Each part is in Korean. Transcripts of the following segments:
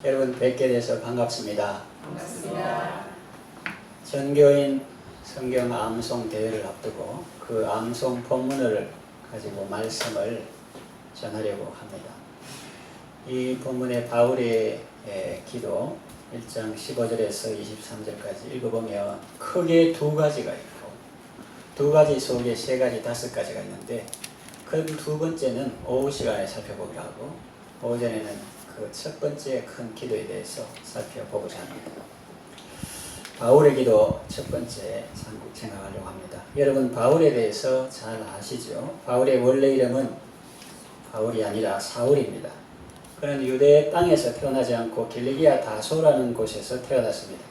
여러분 뵙게 돼서 반갑습니다. 반갑습니다. 전교인 성경 암송 대회를 앞두고 그 암송 본문을 가지고 말씀을 전하려고 합니다. 이 본문의 바울의 기도 1장 15절에서 23절까지 읽어보면 크게 두 가지가 있고 두 가지 속에 세 가지, 다섯 가지가 있는데 큰 두 번째는 오후 시간에 살펴보기로 하고 오전에는 그 첫 번째 큰 기도에 대해서 살펴보고자 합니다. 바울의 기도 첫 번째 생각하려고 합니다. 여러분 바울에 대해서 잘 아시죠? 바울의 원래 이름은 바울이 아니라 사울입니다. 그는 유대 땅에서 태어나지 않고 길리기아 다소라는 곳에서 태어났습니다.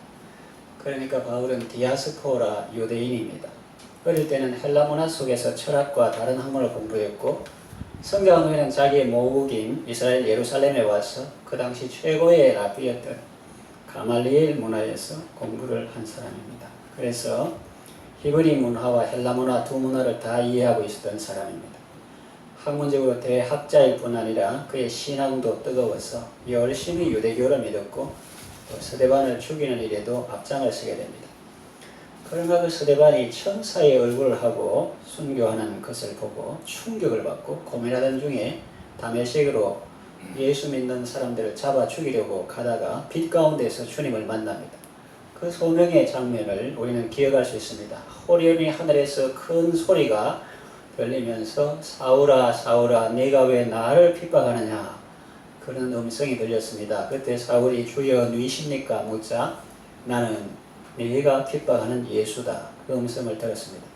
그러니까 바울은 디아스포라 유대인입니다. 어릴 때는 헬라 문화 속에서 철학과 다른 학문을 공부했고 성장한 후에는 자기의 모국인 이스라엘 예루살렘에 와서 그 당시 최고의 라비였던 가말리엘 문화에서 공부를 한 사람입니다. 그래서 히브리 문화와 헬라 문화 두 문화를 다 이해하고 있었던 사람입니다. 학문적으로 대학자일 뿐 아니라 그의 신앙도 뜨거워서 열심히 유대교를 믿었고 또 스데반을 죽이는 일에도 앞장을 서게 됩니다. 그러나 그 스데반이 천사의 얼굴을 하고 순교하는 것을 보고 충격을 받고 고민하던 중에 다메섹으로 예수 믿는 사람들을 잡아 죽이려고 가다가 빛 가운데서 주님을 만납니다. 그 소명의 장면을 우리는 기억할 수 있습니다. 호련히 하늘에서 큰 소리가 들리면서 사울아 사울아 네가 왜 나를 핍박하느냐 그런 음성이 들렸습니다. 그때 사울이 주여 누이십니까 묻자 나는 네가 핍박하는 예수다 그 음성을 들었습니다.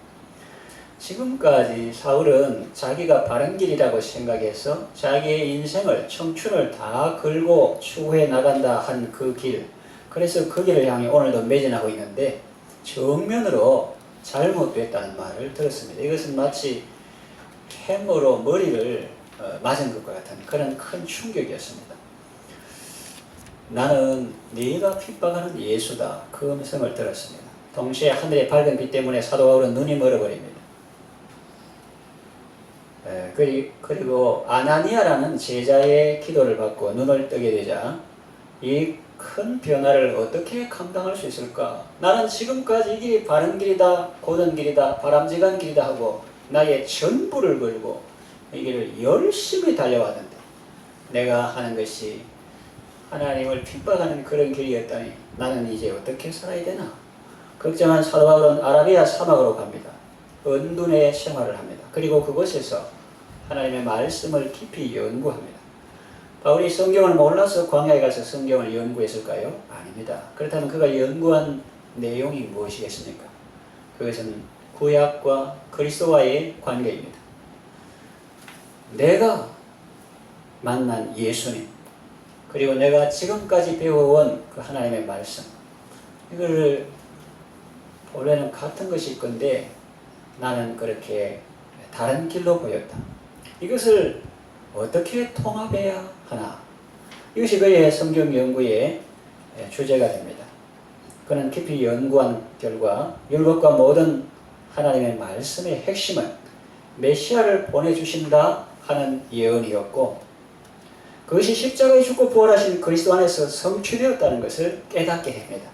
지금까지 사울은 자기가 바른 길이라고 생각해서 자기의 인생을 청춘을 다 걸고 추구해 나간다 한 그 길, 그래서 그 길을 향해 오늘도 매진하고 있는데 정면으로 잘못됐다는 말을 들었습니다. 이것은 마치 hä머로 머리를 맞은 것과 같은 그런 큰 충격이었습니다. 나는 네가 핍박하는 예수다 그 음성을 들었습니다. 동시에 하늘의 밝은 빛 때문에 사도 바울은 눈이 멀어버립니다. 그리고 아나니아라는 제자의 기도를 받고 눈을 뜨게 되자 이 큰 변화를 어떻게 감당할 수 있을까? 나는 지금까지 이 길이 바른 길이다, 고든 길이다, 바람직한 길이다 하고 나의 전부를 걸고 이 길을 열심히 달려왔는데 내가 하는 것이 하나님을 핍박하는 그런 길이었다니 나는 이제 어떻게 살아야 되나? 걱정한 사도 바울은 아라비아 사막으로 갑니다. 은둔의 생활을 합니다. 그리고 그곳에서 하나님의 말씀을 깊이 연구합니다. 바울이 성경을 몰라서 광야에 가서 성경을 연구했을까요? 아닙니다. 그렇다면 그가 연구한 내용이 무엇이겠습니까? 그것은 구약과 그리스도와의 관계입니다. 내가 만난 예수님 그리고 내가 지금까지 배워온 그 하나님의 말씀 이걸 원래는 같은 것일 건데 나는 그렇게 다른 길로 보였다. 이것을 어떻게 통합해야 하나? 이것이 그의 성경 연구의 주제가 됩니다. 그는 깊이 연구한 결과 율법과 모든 하나님의 말씀의 핵심은 메시아를 보내주신다 하는 예언이었고 그것이 십자가에 죽고 부활하신 그리스도 안에서 성취되었다는 것을 깨닫게 됩니다.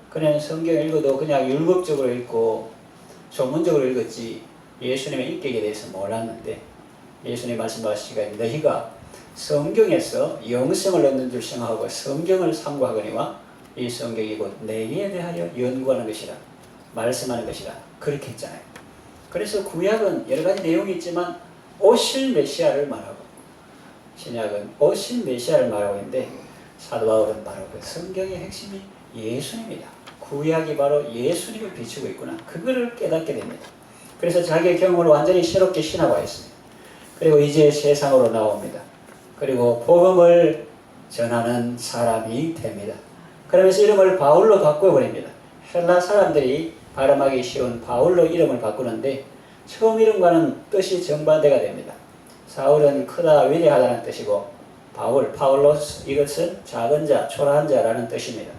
그는 성경을 읽어도 그냥 율법적으로 읽고 전문적으로 읽었지 예수님의 인격에 대해서 몰랐는데 예수님 말씀하시기가 너희가 성경에서 영생을 얻는 줄 생각하고 성경을 상고하거니와 이 성경이 곧 내게 대하여 연구하는 것이라 말씀하는 것이라 그렇게 했잖아요. 그래서 구약은 여러 가지 내용이 있지만 오실 메시아를 말하고 신약은 오실 메시아를 말하고 있는데 사도 바울은 바로 그 성경의 핵심이 예수님이다. 구약이 바로 예수님을 비추고 있구나. 그거를 깨닫게 됩니다. 그래서 자기의 경험을 완전히 새롭게 신화화했습니다. 그리고 이제 세상으로 나옵니다. 그리고 복음을 전하는 사람이 됩니다. 그러면서 이름을 바울로 바꿔버립니다. 헬라 사람들이 발음하기 쉬운 바울로 이름을 바꾸는데 처음 이름과는 뜻이 정반대가 됩니다. 사울은 크다, 위대하다는 뜻이고 파울로스 이것은 작은 자, 초라한 자라는 뜻입니다.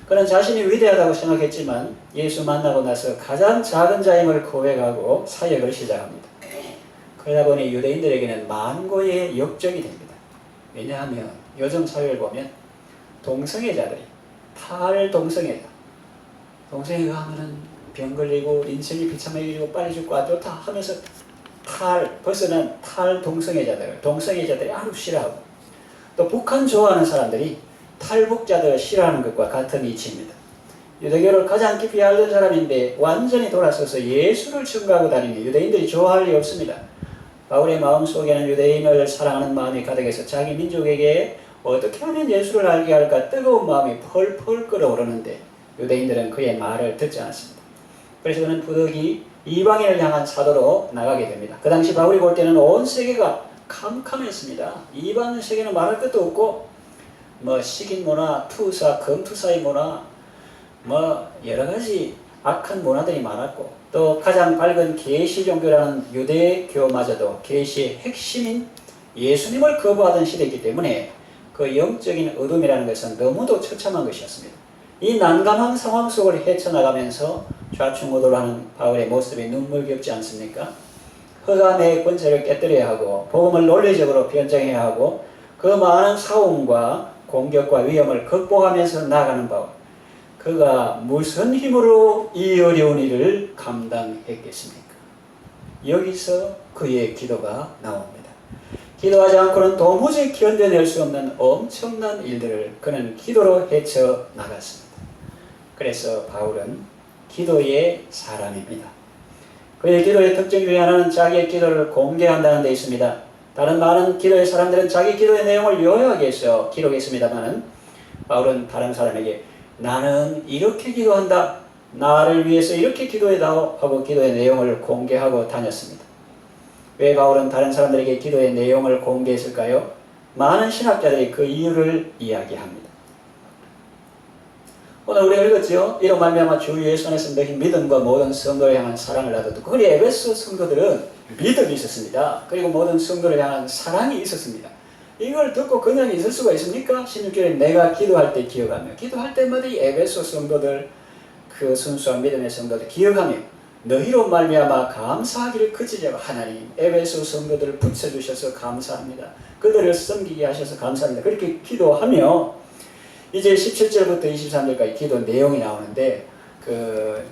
그는 자신이 위대하다고 생각했지만 예수 만나고 나서 가장 작은 자임을 고백하고 사역을 시작합니다. 그러다 보니 유대인들에게는 만고의 역적이 됩니다. 왜냐하면 요즘 사회를 보면 동성애자들이, 탈동성애자, 동성애가 하면은 병 걸리고 인생이 비참해지고 빨리 죽고 안 좋다 하면서 벗어난 탈동성애자들, 동성애자들이 아주 싫어하고, 또 북한 좋아하는 사람들이 탈북자들을 싫어하는 것과 같은 이치입니다. 유대교를 가장 깊이 알던 사람인데 완전히 돌아서서 예수를 증거하고 다니는 유대인들이 좋아할 리 없습니다. 바울의 마음속에는 유대인을 사랑하는 마음이 가득해서 자기 민족에게 어떻게 하면 예수를 알게 할까 뜨거운 마음이 펄펄 끓어오르는데 유대인들은 그의 말을 듣지 않았습니다. 그래서 그는 부득이 이방인을 향한 사도로 나가게 됩니다. 그 당시 바울이 볼 때는 온 세계가 캄캄했습니다. 이방 세계는 말할 것도 없고 식인 문화, 투사, 금투사의 문화, 여러 가지 악한 문화들이 많았고, 또 가장 밝은 계시 종교라는 유대교마저도 계시의 핵심인 예수님을 거부하던 시대이기 때문에 그 영적인 어둠이라는 것은 너무도 처참한 것이었습니다. 이 난감한 상황 속을 헤쳐나가면서 좌충우돌하는 바울의 모습이 눈물겹지 않습니까? 흑암의 권세를 깨뜨려야 하고 복음을 논리적으로 변정해야 하고 그 많은 사움과 공격과 위험을 극복하면서 나아가는 바울. 그가 무슨 힘으로 이 어려운 일을 감당했겠습니까? 여기서 그의 기도가 나옵니다. 기도하지 않고는 도무지 견뎌낼 수 없는 엄청난 일들을 그는 기도로 헤쳐나갔습니다. 그래서 바울은 기도의 사람입니다. 그의 기도의 특징 중에 하나는 자기의 기도를 공개한다는 데 있습니다. 다른 많은 기도의 사람들은 자기 기도의 내용을 요약해서 기록했습니다만 바울은 다른 사람에게 나는 이렇게 기도한다, 나를 위해서 이렇게 기도해다오 하고 기도의 내용을 공개하고 다녔습니다. 왜 바울은 다른 사람들에게 기도의 내용을 공개했을까요? 많은 신학자들이 그 이유를 이야기합니다. 오늘 우리가 읽었죠? 이로 말미암아 주 예수 안에서 너희 믿음과 모든 성도를 향한 사랑을 나도록. 그리 에베소 성도들은 믿음이 있었습니다. 그리고 모든 성도를 향한 사랑이 있었습니다. 이걸 듣고 그냥 있을 수가 있습니까? 16절에 내가 기도할 때 기억하며, 기도할 때마다 이 에베소 성도들, 그 순수한 믿음의 성도들 기억하며 너희로 말미암아 감사하기를 그치자고. 하나님 에베소 성도들을 붙여주셔서 감사합니다. 그들을 섬기게 하셔서 감사합니다. 그렇게 기도하며 이제 17절부터 23절까지 기도 내용이 나오는데 그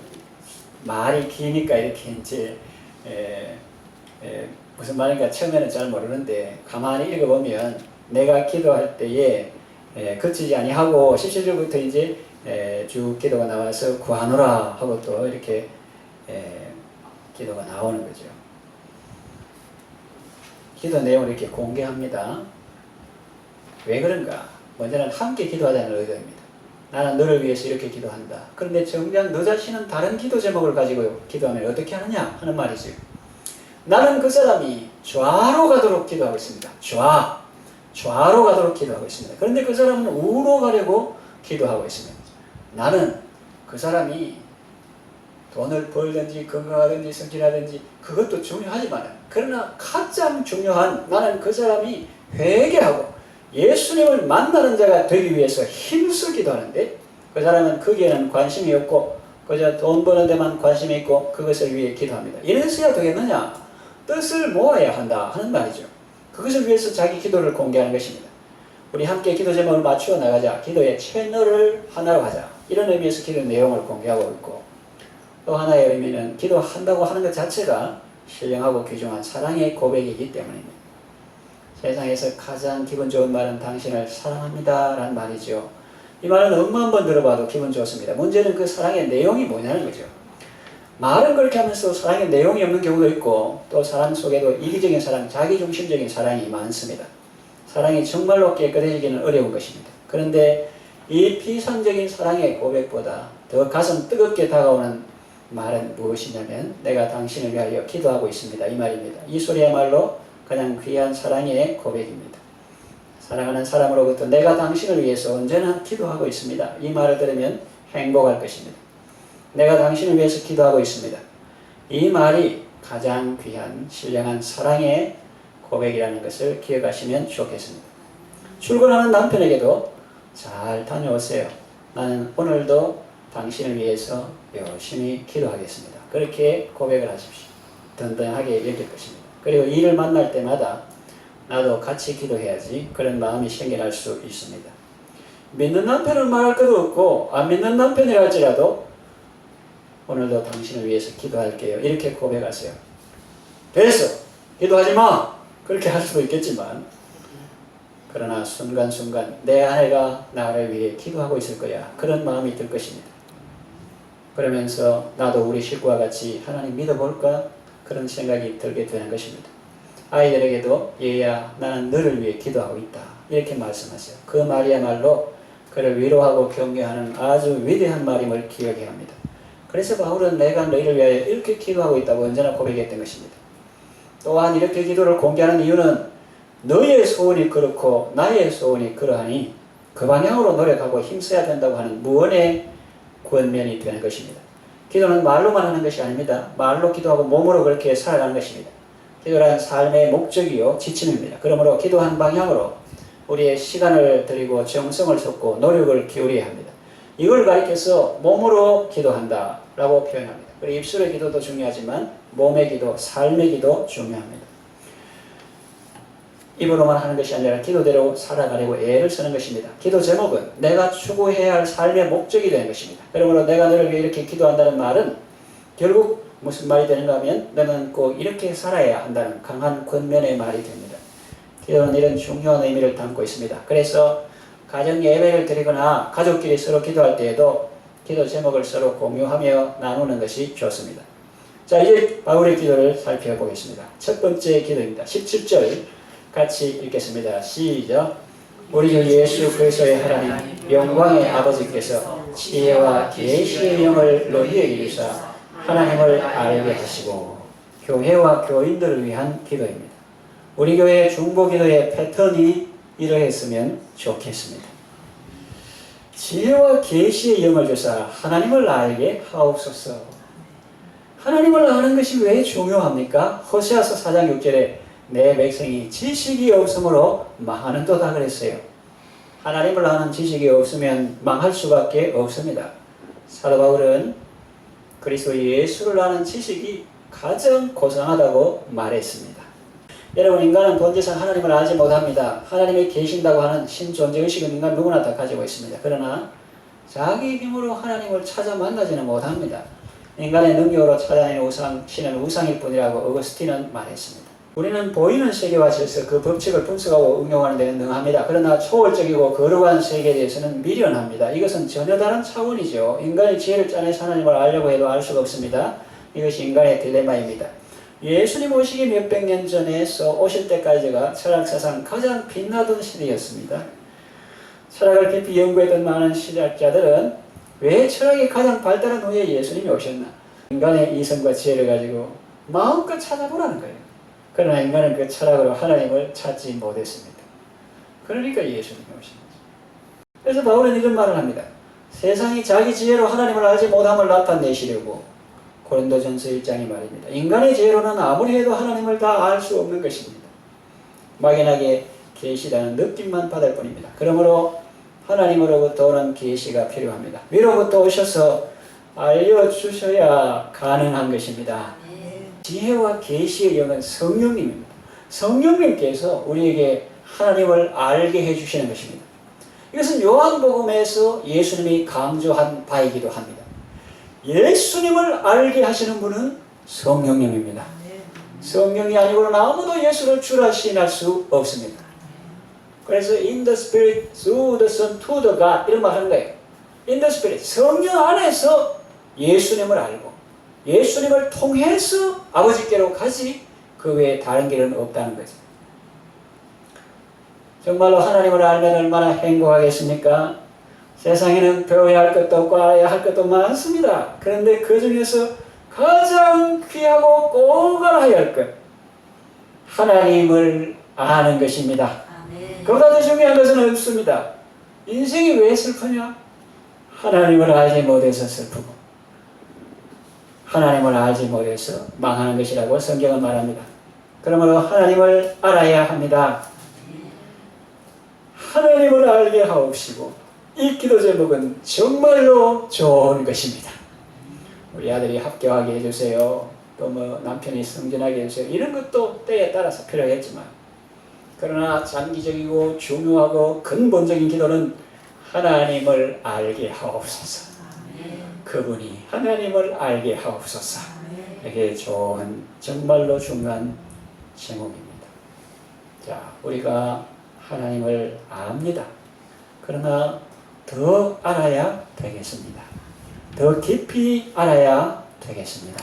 말이 기니까 이렇게 이제 무슨 말인가 처음에는 잘 모르는데 가만히 읽어보면 내가 기도할 때에 그치지 아니하고 17절부터 이제 쭉 기도가 나와서 구하노라 하고 또 이렇게 기도가 나오는 거죠. 기도 내용을 이렇게 공개합니다. 왜 그런가? 먼저는 함께 기도하자는 의도입니다. 나는 너를 위해서 이렇게 기도한다. 그런데 정작 너 자신은 다른 기도 제목을 가지고 기도하면 어떻게 하느냐 하는 말이죠. 나는 그 사람이 좌로 가도록 기도하고 있습니다. 좌로 가도록 기도하고 있습니다. 그런데 그 사람은 우로 가려고 기도하고 있습니다. 나는 그 사람이 돈을 벌든지 건강하든지 성실하든지 그것도 중요하지만 그러나 가장 중요한 나는 그 사람이 회개하고 예수님을 만나는 자가 되기 위해서 힘써 기도하는데 그 사람은 거기에는 관심이 없고 그저 돈 버는 데만 관심이 있고 그것을 위해 기도합니다. 이래서야 되겠느냐? 뜻을 모아야 한다 하는 말이죠. 그것을 위해서 자기 기도를 공개하는 것입니다. 우리 함께 기도 제목을 맞추어 나가자. 기도의 채널을 하나로 하자. 이런 의미에서 기도 내용을 공개하고 있고 또 하나의 의미는 기도한다고 하는 것 자체가 신령하고 귀중한 사랑의 고백이기 때문입니다. 세상에서 가장 기분 좋은 말은 당신을 사랑합니다 라는 말이죠. 이 말은 엄만 번 들어봐도 기분 좋습니다. 문제는 그 사랑의 내용이 뭐냐는 거죠. 말은 그렇게 하면서 사랑의 내용이 없는 경우도 있고 또 사랑 속에도 이기적인 사랑, 자기중심적인 사랑이 많습니다. 사랑이 정말로 깨끗해지기는 어려운 것입니다. 그런데 이 피상적인 사랑의 고백보다 더 가슴 뜨겁게 다가오는 말은 무엇이냐면 내가 당신을 위하여 기도하고 있습니다 이 말입니다. 이 소리야말로 그냥 귀한 사랑의 고백입니다. 사랑하는 사람으로부터 내가 당신을 위해서 언제나 기도하고 있습니다. 이 말을 들으면 행복할 것입니다. 내가 당신을 위해서 기도하고 있습니다. 이 말이 가장 귀한 신령한 사랑의 고백이라는 것을 기억하시면 좋겠습니다. 출근하는 남편에게도 잘 다녀오세요. 나는 오늘도 당신을 위해서 열심히 기도하겠습니다. 그렇게 고백을 하십시오. 든든하게 여길 것입니다. 그리고 이를 만날 때마다 나도 같이 기도해야지 그런 마음이 생겨날 수 있습니다. 믿는 남편을 말할 것도 없고 안 믿는 남편이라 할지라도 오늘도 당신을 위해서 기도할게요. 이렇게 고백하세요. 됐어. 기도하지 마. 그렇게 할 수도 있겠지만 그러나 순간순간 내 아내가 나를 위해 기도하고 있을 거야. 그런 마음이 들 것입니다. 그러면서 나도 우리 식구와 같이 하나님 믿어볼까? 그런 생각이 들게 되는 것입니다. 아이들에게도 얘야 나는 너를 위해 기도하고 있다. 이렇게 말씀하세요. 그 말이야말로 그를 위로하고 격려하는 아주 위대한 말임을 기억해야 합니다. 그래서 바울은 내가 너희를 위하여 이렇게 기도하고 있다고 언제나 고백했던 것입니다. 또한 이렇게 기도를 공개하는 이유는 너의 소원이 그렇고 나의 소원이 그러하니 그 방향으로 노력하고 힘써야 된다고 하는 무언의 권면이 되는 것입니다. 기도는 말로만 하는 것이 아닙니다. 말로 기도하고 몸으로 그렇게 살아가는 것입니다. 기도란 삶의 목적이요 지침입니다. 그러므로 기도한 방향으로 우리의 시간을 들이고 정성을 쏟고 노력을 기울여야 합니다. 이걸 가리켜서 몸으로 기도한다 라고 표현합니다. 그리고 입술의 기도도 중요하지만 몸의 기도, 삶의 기도 중요합니다. 입으로만 하는 것이 아니라 기도대로 살아가려고 애를 쓰는 것입니다. 기도 제목은 내가 추구해야 할 삶의 목적이 되는 것입니다. 그러므로 내가 너를 위해 이렇게 기도한다는 말은 결국 무슨 말이 되는가 하면 너는 꼭 이렇게 살아야 한다는 강한 권면의 말이 됩니다. 기도는 이런 중요한 의미를 담고 있습니다. 그래서 가정 예배를 드리거나 가족끼리 서로 기도할 때에도 기도 제목을 서로 공유하며 나누는 것이 좋습니다. 자, 이제 바울의 기도를 살펴보겠습니다. 첫 번째 기도입니다. 17절 같이 읽겠습니다. 시작. 우리 주 예수 그리스도의 하나님 영광의 아버지께서 지혜와 계시의 영을 너희에게 주사 하나님을 알게 하시고 교회와 교인들을 위한 기도입니다. 우리 교회의 중보 기도의 패턴이 이러했으면 좋겠습니다. 지혜와 계시의 영을 주사 하나님을 알게 하옵소서. 하나님을 아는 것이 왜 중요합니까? 호세아서 4장 6절에 내 백성이 지식이 없으므로 망하는도다 그랬어요. 하나님을 아는 지식이 없으면 망할 수밖에 없습니다. 사도 바울은 그리스도 예수를 아는 지식이 가장 고상하다고 말했습니다. 여러분, 인간은 본질상 하나님을 알지 못합니다. 하나님이 계신다고 하는 신존재의식은 인간 누구나 다 가지고 있습니다. 그러나 자기 힘으로 하나님을 찾아 만나지는 못합니다. 인간의 능력으로 찾아내는 신은 우상일 뿐이라고 어거스틴은 말했습니다. 우리는 보이는 세계와 질서, 그 법칙을 분석하고 응용하는 데는 능합니다. 그러나 초월적이고 거룩한 세계에 대해서는 미련합니다. 이것은 전혀 다른 차원이죠. 인간이 지혜를 짜내서 하나님을 알려고 해도 알 수가 없습니다. 이것이 인간의 딜레마입니다. 예수님 오시기 몇백 년 전에서 오실 때까지가 철학사상 가장 빛나던 시대였습니다. 철학을 깊이 연구했던 많은 신학자들은 왜 철학이 가장 발달한 후에 예수님이 오셨나? 인간의 이성과 지혜를 가지고 마음껏 찾아보라는 거예요. 그러나 인간은 그 철학으로 하나님을 찾지 못했습니다. 그러니까 예수님이 오신 거죠. 그래서 바울은 이런 말을 합니다. 세상이 자기 지혜로 하나님을 알지 못함을 나타내시려고 고린도전서 1장이 말입니다. 인간의 지혜로는 아무리 해도 하나님을 다 알 수 없는 것입니다. 막연하게 계시다는 느낌만 받을 뿐입니다. 그러므로 하나님으로부터 오는 계시가 필요합니다. 위로부터 오셔서 알려주셔야 가능한 것입니다. 지혜와 계시의 영은 성령님입니다. 성령님께서 우리에게 하나님을 알게 해주시는 것입니다. 이것은 요한복음에서 예수님이 강조한 바이기도 합니다. 예수님을 알게 하시는 분은 성령님입니다. 성령이 아니고는 아무도 예수를 주라 시인할 수 없습니다. 그래서 in the spirit, through the son, to the God 이런 말 하는 거예요. in the spirit, 성령 안에서 예수님을 알고 예수님을 통해서 아버지께로 가지 그 외에 다른 길은 없다는 거죠. 정말로 하나님을 알면 얼마나 행복하겠습니까? 세상에는 배워야 할 것도 없고 알아야 할 것도 많습니다. 그런데 그 중에서 가장 귀하고 꼭 알아야 할 것, 하나님을 아는 것입니다. 그보다 더 중요한 것은 없습니다. 인생이 왜 슬프냐? 하나님을 알지 못해서 슬프고 하나님을 알지 못해서 망하는 것이라고 성경은 말합니다. 그러므로 하나님을 알아야 합니다. 하나님을 알게 하옵시고 이 기도 제목은 정말로 좋은 것입니다. 우리 아들이 합격하게 해주세요. 또 남편이 승진하게 해주세요. 이런 것도 때에 따라서 필요하겠지만 그러나 장기적이고 중요하고 근본적인 기도는 하나님을 알게 하옵소서. 그분이 하나님을 알게 하옵소서. 이게 좋은, 정말로 중요한 제목입니다. 자, 우리가 하나님을 압니다. 그러나 더 알아야 되겠습니다. 더 깊이 알아야 되겠습니다.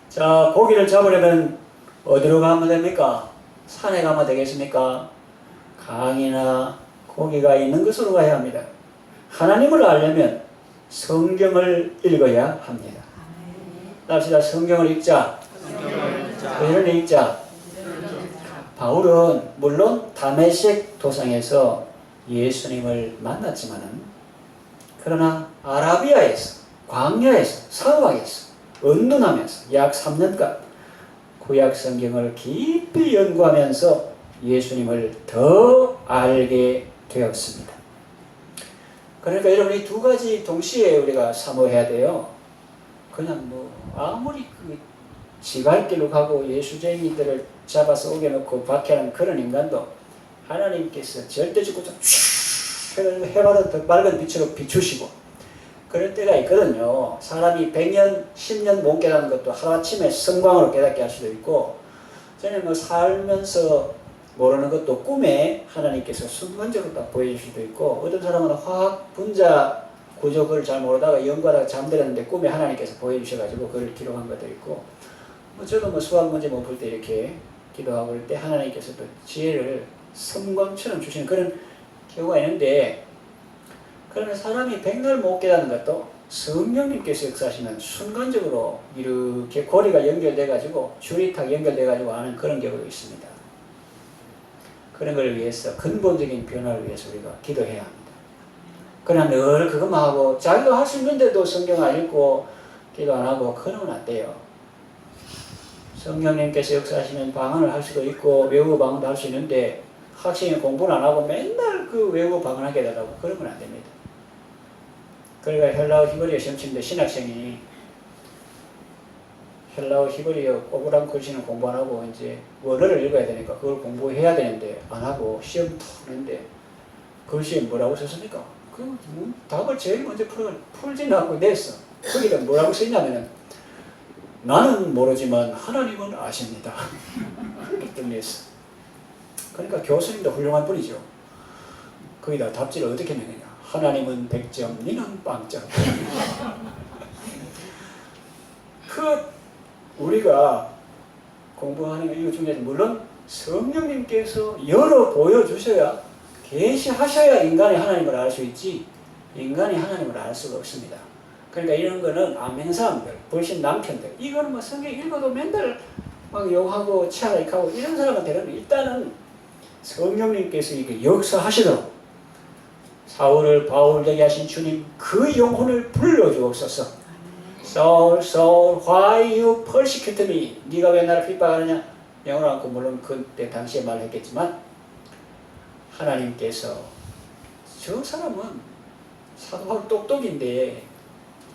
자, 고기를 잡으려면 어디로 가면 됩니까? 산에 가면 되겠습니까? 강이나 고기가 있는 곳으로 가야 합니다. 하나님을 알려면 성경을 읽어야 합니다. 합시다. 성경을 읽자. 부지런히 읽자. 바울은 물론 다메섹 도상에서 예수님을 만났지만은, 그러나 아라비아에서, 광야에서, 사막에서, 은둔하면서 약 3년간 구약 성경을 깊이 연구하면서 예수님을 더 알게 되었습니다. 그러니까 여러분, 이 두 가지 동시에 우리가 사모해야 돼요. 그냥 아무리 지갈 길로 가고 예수쟁이들을 잡아서 옥여놓고 박해하는 그런 인간도 하나님께서 절대적으로 해마다 더 맑은 빛으로 비추시고 그럴 때가 있거든요. 사람이 100년, 10년 못 깨닫는 것도 하루아침에 성광으로 깨닫게 할 수도 있고, 저는 살면서 모르는 것도 꿈에 하나님께서 순간적으로 딱 보여줄 수도 있고, 어떤 사람은 화학 분자 구조를 잘 모르다가 연구하다가 잠들었는데 꿈에 하나님께서 보여주셔가지고 그걸 기록한 것도 있고, 저도 수학 문제 못 풀 때 이렇게 기도하고 그럴 때 하나님께서 또 지혜를 성광처럼 주시는 그런 경우가 있는데, 그러면 사람이 백날 못 깨닫는 것도 성령님께서 역사하시면 순간적으로 이렇게 고리가 연결돼가지고 줄이 탁 연결돼가지고 아는 그런 경우도 있습니다. 그런 걸 위해서, 근본적인 변화를 위해서 우리가 기도해야 합니다. 그냥 늘 그것만 하고 자기가 할 수 있는데도 성경 안 읽고 기도 안 하고 그러면 안 돼요. 성령님께서 역사하시면 방언을 할 수도 있고 외국어 방언도 할 수 있는데 학생이 공부를 안 하고 맨날 그 외국어 방언하게 해달라고 그러면 안 됩니다. 그러니까 헬라어 히브리어 시험 치는데 신학생이 헬라어 히브리어 꼬부랑 글씨는 공부 안 하고 이제 원어를 읽어야 되니까 그걸 공부해야 되는데 안 하고 시험 탁 했는데 글씨에 뭐라고 썼습니까? 그 답을 제일 먼저 풀지는 않고 냈어. 거기다 뭐라고 썼냐면은 나는 모르지만 하나님은 아십니다. 그렇게 냈어. 그러니까 교수님도 훌륭한 분이죠. 거기다 답지를 어떻게 내느냐. 하나님은 100점, 니는 빵점. 우리가 공부하는 이유 중에서 물론 성령님께서 열어 보여주셔야, 계시하셔야 인간이 하나님을 알 수 있지 인간이 하나님을 알 수가 없습니다. 그러니까 이런 거는 암행사람들, 벌신 남편들, 이거는 성경 읽어도 맨날 막 욕하고 치아라익하고 이런 사람한테는 일단은 성령님께서 이게 역사하시도록 사울을 바울 되게 하신 주님, 그 영혼을 불러주옵소서. Saul, Saul, why you persecute me? 네가 왜 나를 핍박하느냐? 영어로 않고 물론 그때 당시에 말했겠지만 하나님께서 저 사람은 사도 똑똑인데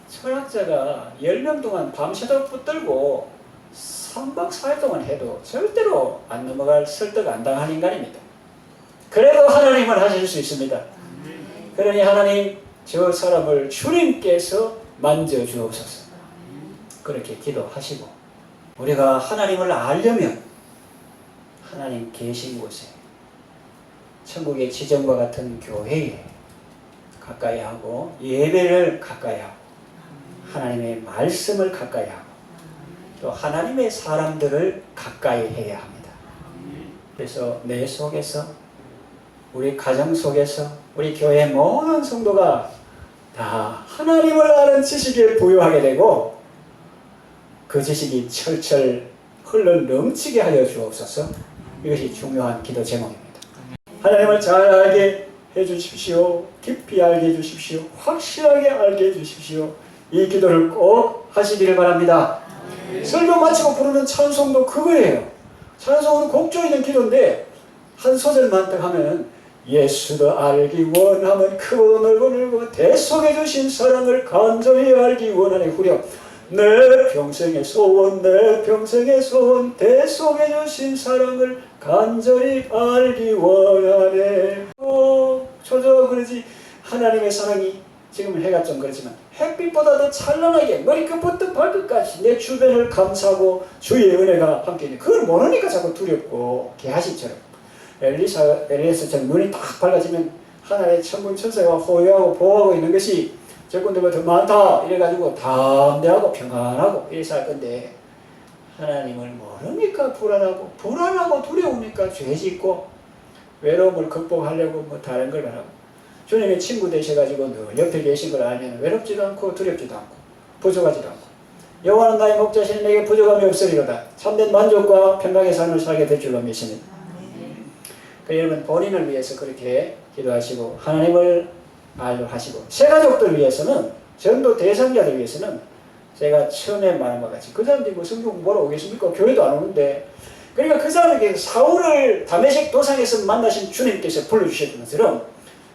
철학자가 10명 동안 밤새도록 붙들고 3박 4일 동안 해도 절대로 안 넘어갈 설득 안 당한 인간입니다. 그래도 하나님은 하실 수 있습니다. 그러니 하나님, 저 사람을 주님께서 만져주옵소서. 그렇게 기도하시고, 우리가 하나님을 알려면 하나님 계신 곳에, 천국의 지정과 같은 교회에 가까이 하고, 예배를 가까이 하고, 하나님의 말씀을 가까이 하고, 또 하나님의 사람들을 가까이 해야 합니다. 그래서 내 속에서, 우리 가정 속에서, 우리 교회 모든 성도가 다 하나님을 아는 지식에 부유하게 되고 그 지식이 철철 흘러 넘치게 하여 주옵소서. 이것이 중요한 기도 제목입니다. 하나님을 잘 알게 해주십시오. 깊이 알게 해주십시오. 확실하게 알게 해주십시오. 이 기도를 꼭 하시기를 바랍니다. 설교 마치고 부르는 찬송도 그거예요. 찬송은 곡조 있는 기도인데 한 소절만 딱 하면 예수도 알기 원하면 크고 넓고 대속해 주신 사랑을 간절히 알기 원하네. 후렴 내 평생의 소원, 내 평생의 소원, 대속해 주신 사랑을 간절히 알기 원하네. 조져 그러지. 하나님의 사랑이 지금 해가 좀 그렇지만 햇빛보다 더 찬란하게 머리끝부터 발끝까지 내 주변을 감싸고 주의 은혜가 함께 있는, 그걸 모르니까 자꾸 두렵고 게하시처럼 엘리야스처럼 눈이 딱 밝아지면 하나의 천군천사가 호위하고 보호하고 있는 것이 적군들보다 더 많다 이래가지고 담대하고 평안하고 이래서 할 건데, 하나님을 모르니까 불안하고 두려우니까 죄 짓고 외로움을 극복하려고 뭐 다른 걸 바라고. 주님의 친구 되셔가지고 늘 옆에 계신 걸 알면 외롭지도 않고 두렵지도 않고 부족하지도 않고, 여호와는 나의 목자시니 내게 부족함이 없으리로다. 참된 만족과 평강의 삶을 살게 될 줄로 믿습니다. 여러분 본인을 위해서 그렇게 기도하시고 하나님을 알려 하시고, 새 가족들 위해서는, 전도 대상자들 위해서는 제가 처음에 말한 것 같이 그 사람들이 뭐 성경 공부하러 오겠습니까? 교회도 안 오는데. 그러니까 그 사람에게 사울을 다메섹 도상에서 만나신 주님께서 불러주셨던 것처럼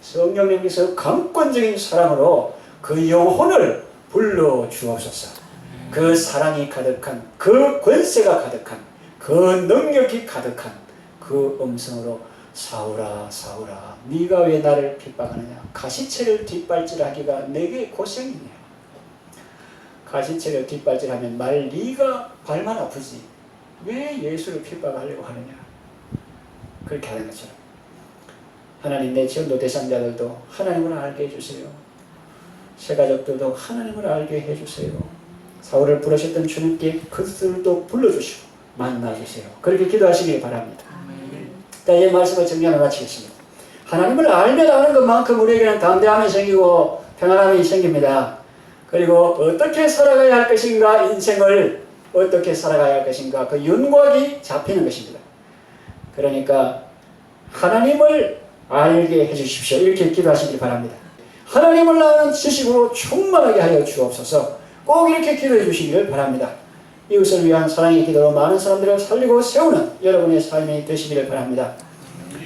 성령님께서 강권적인 사랑으로 그 영혼을 불러주옵소서. 그 사랑이 가득한, 그 권세가 가득한, 그 능력이 가득한 그 음성으로 사울아 사울아 네가 왜 나를 핍박하느냐, 가시채를 뒷발질하기가 내게 고생이냐. 가시채를 뒷발질하면 말 네가 발만 아프지 왜 예수를 핍박하려고 하느냐. 그렇게 하는 것처럼 하나님 내 전도 대상자들도 하나님을 알게 해주세요. 새가족들도 하나님을 알게 해주세요. 사울을 부르셨던 주님께 그들도 불러주시고 만나주세요. 그렇게 기도하시길 바랍니다. 자, 이 말씀을 정리하며 마치겠습니다. 하나님을 알면 아는 것만큼 우리에게는 담대함이 생기고 평안함이 생깁니다. 그리고 어떻게 살아가야 할 것인가, 인생을 어떻게 살아가야 할 것인가, 그 윤곽이 잡히는 것입니다. 그러니까 하나님을 알게 해주십시오. 이렇게 기도하시길 바랍니다. 하나님을 아는 지식으로 충만하게 하여 주옵소서. 꼭 이렇게 기도해 주시기를 바랍니다. 이웃을 위한 사랑의 기도로 많은 사람들을 살리고 세우는 여러분의 삶이 되시기를 바랍니다.